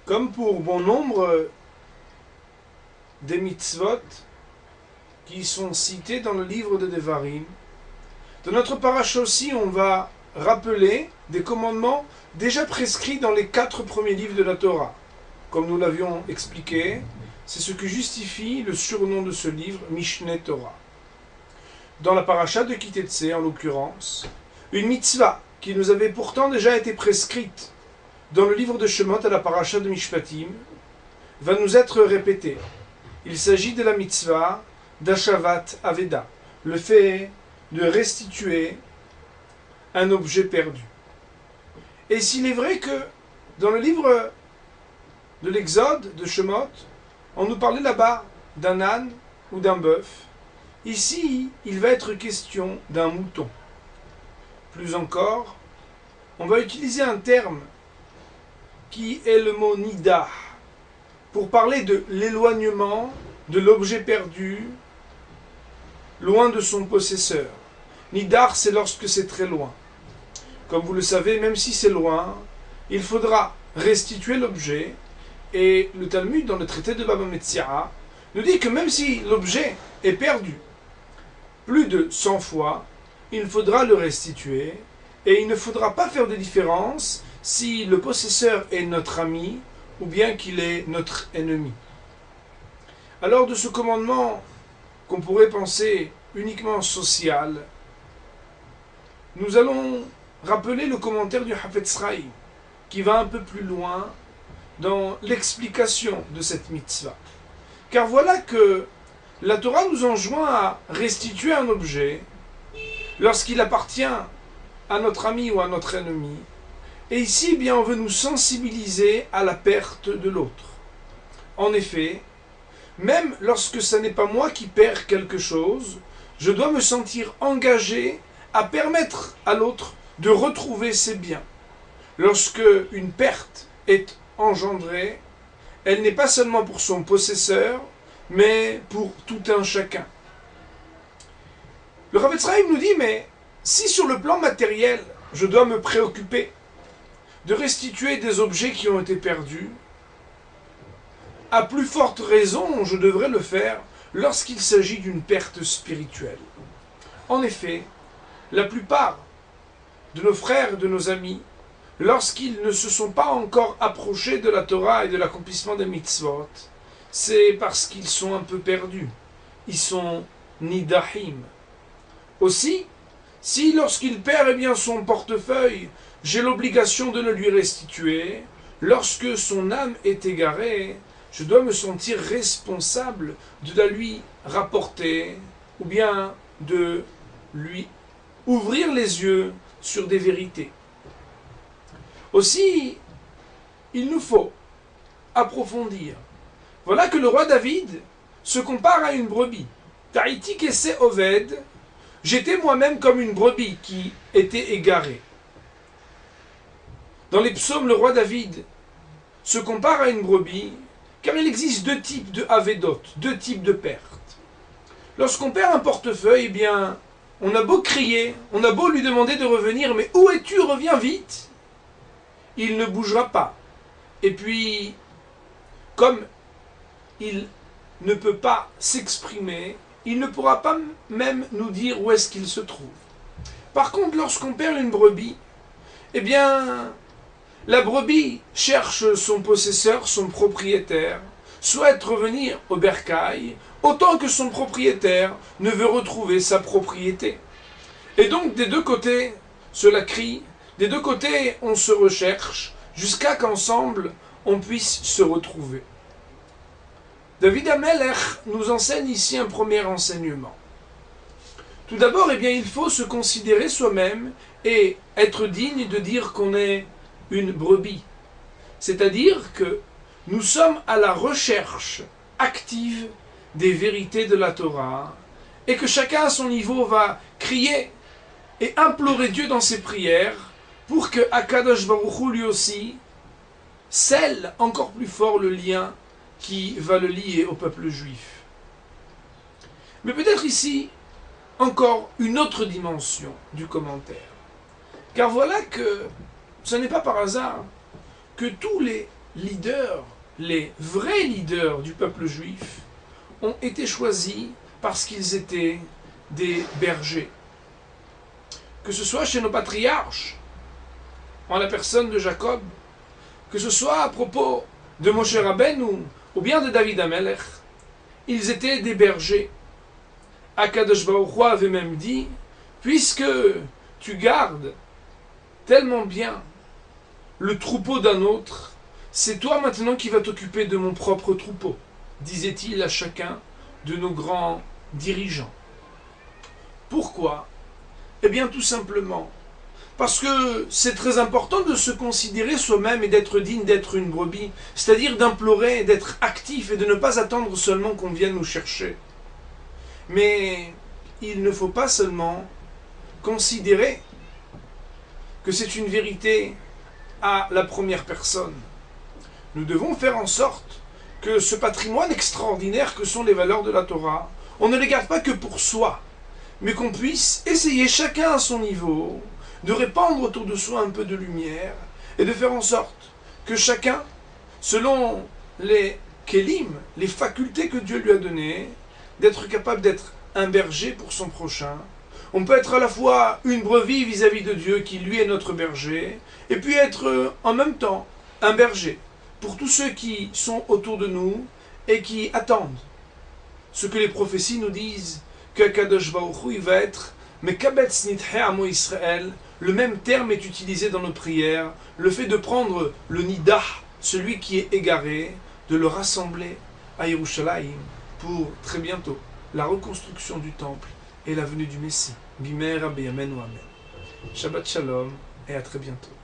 Comme pour bon nombre des mitzvot qui sont cités dans le livre de Devarim, dans notre paracha aussi, on va rappeler des commandements déjà prescrits dans les 4 premiers livres de la Torah. Comme nous l'avions expliqué, c'est ce que justifie le surnom de ce livre, Mishneh Torah. Dans la paracha de Kitetsé, en l'occurrence, une mitzvah qui nous avait pourtant déjà été prescrite dans le livre de Shemot à la paracha de Mishpatim, va nous être répétée. Il s'agit de la mitzvah d'Ashavat Aveda, le fait de restituer un objet perdu. Et s'il est vrai que dans le livre de l'Exode, de Shemot, on nous parlait là-bas d'un âne ou d'un bœuf, ici, il va être question d'un mouton. Plus encore, on va utiliser un terme qui est le mot nidah, pour parler de l'éloignement de l'objet perdu, loin de son possesseur. Nidar, c'est lorsque c'est très loin. Comme vous le savez, même si c'est loin, il faudra restituer l'objet. Et le Talmud, dans le traité de Baba Metzia, nous dit que même si l'objet est perdu plus de 100 fois, il faudra le restituer. Et il ne faudra pas faire de différence si le possesseur est notre ami ou bien qu'il est notre ennemi. Alors de ce commandement qu'on pourrait penser uniquement social, nous allons rappeler le commentaire du Hafetz Chaim, qui va un peu plus loin dans l'explication de cette mitzvah. Car voilà que la Torah nous enjoint à restituer un objet lorsqu'il appartient à notre ami ou à notre ennemi. Et ici, eh bien, on veut nous sensibiliser à la perte de l'autre. En effet, même lorsque ce n'est pas moi qui perds quelque chose, je dois me sentir engagé à permettre à l'autre de retrouver ses biens. Lorsque une perte est engendrée, elle n'est pas seulement pour son possesseur, mais pour tout un chacun. Le Hafetz Chaim nous dit, mais si sur le plan matériel, je dois me préoccuper de restituer des objets qui ont été perdus, à plus forte raison, je devrais le faire lorsqu'il s'agit d'une perte spirituelle. En effet, la plupart de nos frères et de nos amis, lorsqu'ils ne se sont pas encore approchés de la Torah et de l'accomplissement des mitzvot, c'est parce qu'ils sont un peu perdus. Ils sont nidahim. Aussi, si lorsqu'il perd eh bien, son portefeuille, j'ai l'obligation de le lui restituer, lorsque son âme est égarée, je dois me sentir responsable de la lui rapporter ou bien de lui ouvrir les yeux sur des vérités. Aussi, il nous faut approfondir. Voilà que le roi David se compare à une brebis. Ta'iti kesse oved, j'étais moi-même comme une brebis qui était égarée. Dans les psaumes, le roi David se compare à une brebis, car il existe 2 types de avédot, 2 types de pertes. Lorsqu'on perd un portefeuille, eh bien, on a beau crier, on a beau lui demander de revenir, mais où es-tu? Reviens vite. Il ne bougera pas. Et puis, comme il ne peut pas s'exprimer, il ne pourra pas même nous dire où est-ce qu'il se trouve. Par contre, lorsqu'on perd une brebis, eh bien, la brebis cherche son possesseur, son propriétaire, souhaite revenir au bercail, autant que son propriétaire ne veut retrouver sa propriété. Et donc, des 2 côtés, cela crie, des 2 côtés, on se recherche, jusqu'à qu'ensemble, on puisse se retrouver. David Amelech nous enseigne ici un premier enseignement. Tout d'abord, eh bien, il faut se considérer soi-même et être digne de dire qu'on est une brebis. C'est-à-dire que nous sommes à la recherche active des vérités de la Torah et que chacun à son niveau va crier et implorer Dieu dans ses prières pour que Akadosh Baruch Hu lui aussi scelle encore plus fort le lien qui va le lier au peuple juif. Mais peut-être ici encore une autre dimension du commentaire. Car voilà que ce n'est pas par hasard que tous leaders, les vrais leaders du peuple juif, ont été choisis parce qu'ils étaient des bergers. Que ce soit chez nos patriarches, en la personne de Jacob, que ce soit à propos de Moshe Rabbeinu ou bien de David Amelech, ils étaient des bergers. Akadosh Baruch Hu avait même dit, puisque tu gardes tellement bien le troupeau d'un autre, c'est toi maintenant qui vas t'occuper de mon propre troupeau, disait-il à chacun de nos grands dirigeants. Pourquoi? Eh bien tout simplement parce que c'est très important de se considérer soi-même et d'être digne d'être une brebis, c'est-à-dire d'implorer, d'être actif et de ne pas attendre seulement qu'on vienne nous chercher. Mais il ne faut pas seulement considérer que c'est une vérité à la première personne. Nous devons faire en sorte que ce patrimoine extraordinaire que sont les valeurs de la Torah, on ne les garde pas que pour soi, mais qu'on puisse essayer chacun à son niveau de répandre autour de soi un peu de lumière et de faire en sorte que chacun, selon les kélim, les facultés que Dieu lui a données, d'être capable d'être un berger pour son prochain. On peut être à la fois une brebis vis-à-vis de Dieu qui lui est notre berger, et puis être en même temps un berger pour tous ceux qui sont autour de nous et qui attendent ce que les prophéties nous disent, que Kadosh Baruch Hu, il va être Mekabetz Nidhei Amo Israël. Le même terme est utilisé dans nos prières, le fait de prendre le nidah, celui qui est égaré, de le rassembler à Yerushalayim pour très bientôt la reconstruction du temple et la venue du Messie. Bimer Rabbi Amen ou Amen. Shabbat Shalom et à très bientôt.